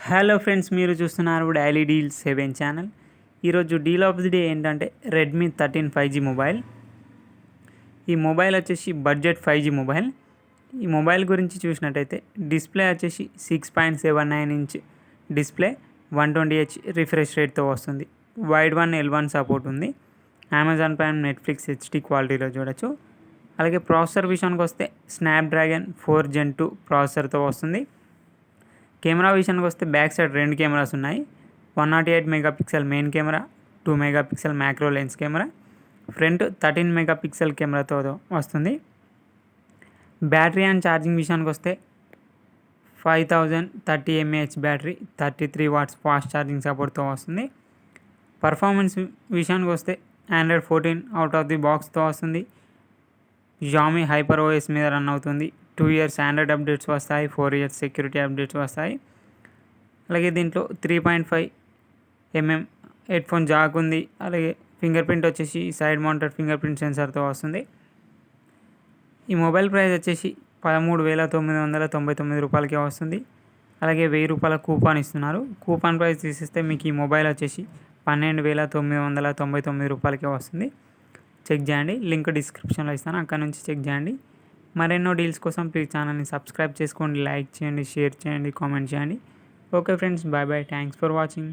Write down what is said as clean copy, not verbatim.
Hello friends, మీరు చూస్తున్నారు daily deals 7 channel. ఈరోజు డీల్ ఆఫ్ ది డే ఏంటంటే రెడ్మీ 13 5G మొబైల్. ఈ మొబైల్ వచ్చేసి బడ్జెట్ 5G మొబైల్. ఈ మొబైల్ గురించి చూసినట్టయితే డిస్ప్లే వచ్చేసి 6.79 ఇంచ్ డిస్ప్లే, 120Hz రిఫ్రెష్ రేట్తో వస్తుంది. వైడ్ వన్ L1 సపోర్ట్ ఉంది. అమెజాన్ ప్రైమ్, నెట్ఫ్లిక్స్ హెచ్డి క్వాలిటీలో చూడొచ్చు. అలాగే ప్రాసెసర్ విషయానికి వస్తే స్నాప్డ్రాగన్ 4 Gen 2 ప్రాసెసర్తో వస్తుంది. కెమెరా విషయానికి వస్తే బ్యాక్ సైడ్ 2 కెమెరాస్ ఉన్నాయి. 108 megapixel main camera, 2 megapixel macro lens camera, front 13 megapixel కెమెరాతో వస్తుంది. బ్యాటరీ అండ్ ఛార్జింగ్ విషయానికి వస్తే 5030 mAh battery, 33 watts fast charging సపోర్ట్తో వస్తుంది. పర్ఫార్మెన్స్ విషయానికి వస్తే ఆండ్రాయిడ్ 14 అవుట్ ఆఫ్ ది బాక్స్తో వస్తుంది. Xiaomi HyperOS మీద రన్ అవుతుంది. 2 years ఆండ్రాయిడ్ అప్డేట్స్ వస్తాయి, 4 years సెక్యూరిటీ అప్డేట్స్ వస్తాయి. అలాగే దీంట్లో 3.5mm హెడ్ఫోన్ జాక్ ఉంది. అలాగే ఫింగర్ ప్రింట్ వచ్చేసి సైడ్ మౌంటెడ్ ఫింగర్ ప్రింట్ సెన్సార్తో వస్తుంది. ఈ మొబైల్ ప్రైస్ వచ్చేసి 13,999 రూపాయలకే వస్తుంది. అలాగే 1000 రూపాయల కూపాన్ ఇస్తున్నారు. కూపాన్ ప్రైస్ తీసేస్తే మీకు ఈ మొబైల్ వచ్చేసి 12,999 రూపాయలకే వస్తుంది. చెక్ చేయండి, లింక్ డిస్క్రిప్షన్లో ఇస్తాను, అక్కడ నుంచి చెక్ చేయండి. మరెన్నో డీల్స్ కోసం ప్లీజ్ ఛానల్ని సబ్స్క్రైబ్ చేసుకోండి, లైక్ చేయండి, షేర్ చేయండి, కామెంట్ చేయండి. Okay friends, bye bye, thanks for watching.